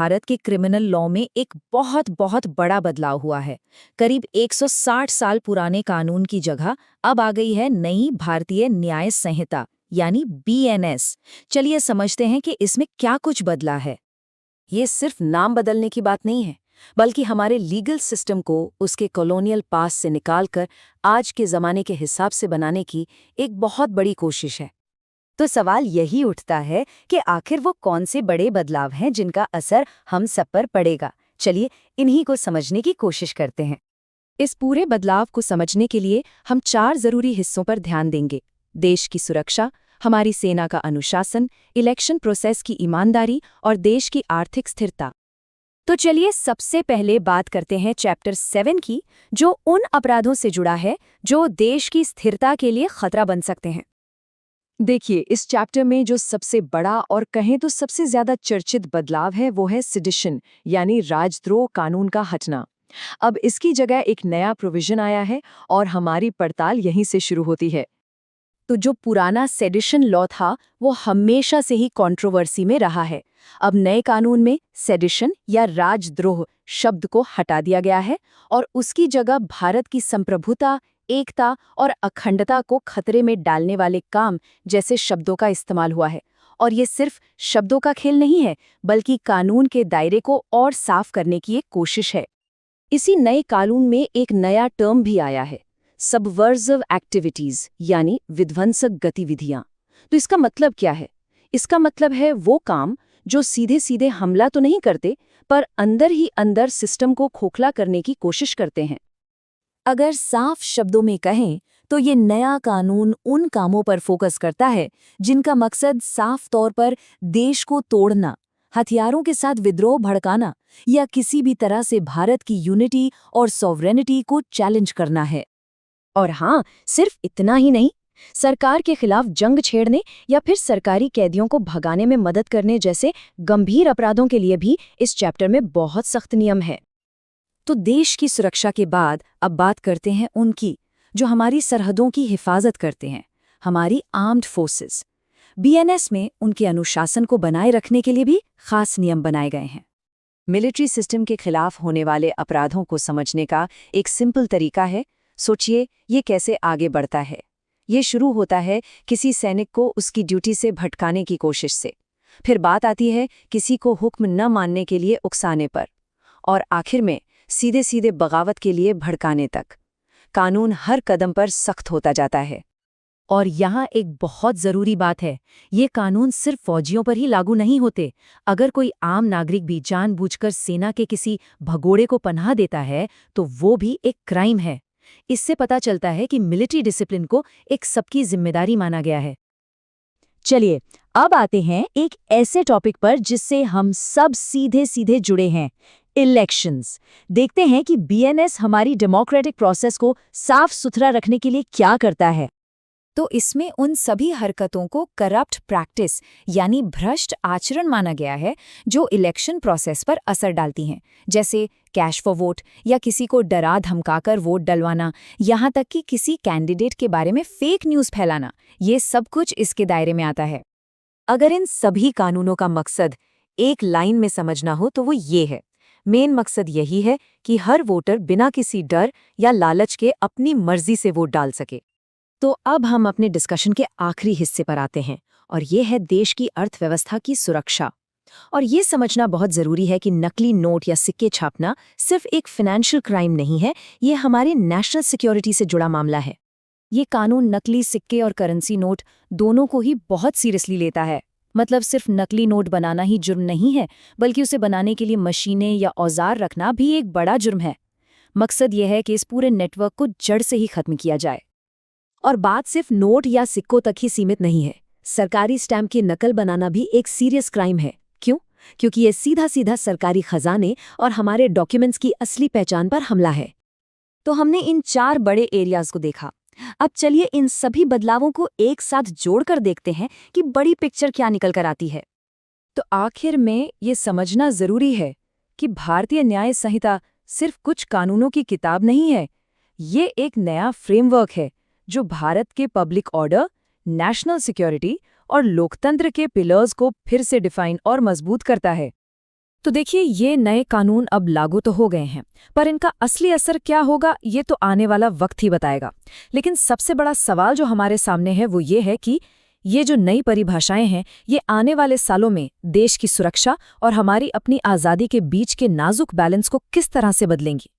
भारत के criminal law में एक बहुत बहुत बड़ा बदलाव हुआ है। करीब 160 साल पुराने कानून की जगह अब आ गई है नई भारतीय न्याय संहिता यानी बीएनएस। चलिए समझते हैं कि इसमें क्या कुछ बदला है। ये सिर्फ नाम बदलने की बात नहीं है, बल्कि हमारे लीगल सिस्टम को उसके कॉलोनियल पास से निकालकर आज के ज़माने के हिसाब से बनाने की एक बहुत बड़ी कोशिश है। तो सवाल यही उठता है कि आखिर वो कौन से बड़े बदलाव हैं जिनका असर हम सब पर पड़ेगा। चलिए इन्हीं को समझने की कोशिश करते हैं। इस पूरे बदलाव को समझने के लिए हम 4 ज़रूरी हिस्सों पर ध्यान देंगे: देश की सुरक्षा, हमारी सेना का अनुशासन, इलेक्शन प्रोसेस की ईमानदारी और देश की आर्थिक स्थिरता। तो चलिए सबसे पहले बात करते हैं चैप्टर 7 की, जो उन अपराधों से जुड़ा है जो देश की स्थिरता के लिए खतरा बन सकते हैं। देखिए, इस चैप्टर में जो सबसे बड़ा और कहें तो सबसे ज्यादा चर्चित बदलाव है वो है सेडिशन यानी राजद्रोह कानून का हटना। अब इसकी जगह एक नया प्रोविजन आया है और हमारी पड़ताल यहीं से शुरू होती है। तो जो पुराना सेडिशन लॉ था वो हमेशा से ही कंट्रोवर्सी में रहा है। अब नए कानून में सेडिशन या राजद्रोह शब्द को हटा दिया गया है और उसकी जगह भारत की संप्रभुता, एकता और अखंडता को खतरे में डालने वाले काम जैसे शब्दों का इस्तेमाल हुआ है। और ये सिर्फ शब्दों का खेल नहीं है, बल्कि कानून के दायरे को और साफ करने की एक कोशिश है। इसी नए कानून में एक नया टर्म भी आया है, सबवर्सिव एक्टिविटीज यानी विध्वंसक गतिविधियां। तो इसका मतलब क्या है? इसका मतलब है वो काम जो सीधे सीधे हमला तो नहीं करते, पर अंदर ही अंदर सिस्टम को खोखला करने की कोशिश करते हैं। अगर साफ शब्दों में कहें तो ये नया कानून उन कामों पर फोकस करता है जिनका मकसद साफ तौर पर देश को तोड़ना, हथियारों के साथ विद्रोह भड़काना या किसी भी तरह से भारत की यूनिटी और सॉवरेनिटी को चैलेंज करना है। और हाँ, सिर्फ इतना ही नहीं, सरकार के खिलाफ जंग छेड़ने या फिर सरकारी कैदियों को भगाने में मदद करने जैसे गंभीर अपराधों के लिए भी इस चैप्टर में बहुत सख्त नियम है। तो देश की सुरक्षा के बाद अब बात करते हैं उनकी जो हमारी सरहदों की हिफाजत करते हैं, हमारी आर्म्ड फोर्सेस। बीएनएस में उनके अनुशासन को बनाए रखने के लिए भी खास नियम बनाए गए हैं। मिलिट्री सिस्टम के खिलाफ होने वाले अपराधों को समझने का एक सिंपल तरीका है। सोचिए, ये कैसे आगे बढ़ता है। ये शुरू होता है किसी सैनिक को उसकी ड्यूटी से भटकाने की कोशिश से, फिर बात आती है किसी को हुक्म न मानने के लिए उकसाने पर, और आखिर में सीधे सीधे बगावत के लिए भड़काने तक। कानून हर कदम पर सख्त होता जाता है। और यहाँ एक बहुत ज़रूरी बात है, ये कानून सिर्फ फौजियों पर ही लागू नहीं होते। अगर कोई आम नागरिक भी जानबूझकर सेना के किसी भगोड़े को पनाह देता है तो वो भी एक क्राइम है। इससे पता चलता है कि मिलिट्री डिसिप्लिन को एक सबकी जिम्मेदारी माना गया है। चलिए अब आते हैं एक ऐसे टॉपिक पर जिससे हम सब सीधे सीधे जुड़े हैं, इलेक्शंस। देखते हैं कि बीएनएस हमारी डेमोक्रेटिक प्रोसेस को साफ सुथरा रखने के लिए क्या करता है। तो इसमें उन सभी हरकतों को करप्ट प्रैक्टिस यानी भ्रष्ट आचरण माना गया है जो इलेक्शन प्रोसेस पर असर डालती हैं, जैसे कैश फॉर वोट या किसी को डरा धमकाकर वोट डलवाना, यहाँ तक कि किसी कैंडिडेट के बारे में फेक न्यूज़ फैलाना। ये सब कुछ इसके दायरे में आता है। अगर इन सभी कानूनों का मकसद एक लाइन में समझना हो तो वो ये है। मेन मकसद यही है कि हर वोटर बिना किसी डर या लालच के अपनी मर्जी से वोट डाल सके। तो अब हम अपने डिस्कशन के आखिरी हिस्से पर आते हैं, और ये है देश की अर्थव्यवस्था की सुरक्षा। और ये समझना बहुत ज़रूरी है कि नकली नोट या सिक्के छापना सिर्फ एक फाइनेंशियल क्राइम नहीं है, ये हमारे नेशनल सिक्योरिटी से जुड़ा मामला है। ये कानून नकली सिक्के और करेंसी नोट दोनों को ही बहुत सीरियसली लेता है। मतलब सिर्फ नकली नोट बनाना ही जुर्म नहीं है, बल्कि उसे बनाने के लिए मशीनें या औजार रखना भी एक बड़ा जुर्म है। मकसद ये है कि इस पूरे नेटवर्क को जड़ से ही खत्म किया जाए। और बात सिर्फ नोट या सिक्कों तक ही सीमित नहीं है। सरकारी स्टैम्प की नकल बनाना भी एक सीरियस क्राइम है। क्यों? क्योंकि ये सीधा सीधा सरकारी खजाने और हमारे डॉक्यूमेंट्स की असली पहचान पर हमला है। तो हमने इन 4 बड़े एरियाज को देखा। अब चलिए इन सभी बदलावों को एक साथ जोड़कर देखते हैं कि बड़ी पिक्चर क्या निकल कर आती है। तो आखिर में ये समझना जरूरी है कि भारतीय न्याय संहिता सिर्फ कुछ कानूनों की किताब नहीं है। ये एक नया फ्रेमवर्क है जो भारत के पब्लिक ऑर्डर, नेशनल सिक्योरिटी और लोकतंत्र के पिलर्स को फिर से डिफाइन और मजबूत करता है। तो देखिए, ये नए कानून अब लागू तो हो गए हैं, पर इनका असली असर क्या होगा ये तो आने वाला वक्त ही बताएगा। लेकिन सबसे बड़ा सवाल जो हमारे सामने है वो ये है कि ये जो नई परिभाषाएं हैं ये आने वाले सालों में देश की सुरक्षा और हमारी अपनी आज़ादी के बीच के नाजुक बैलेंस को किस तरह से बदलेंगी।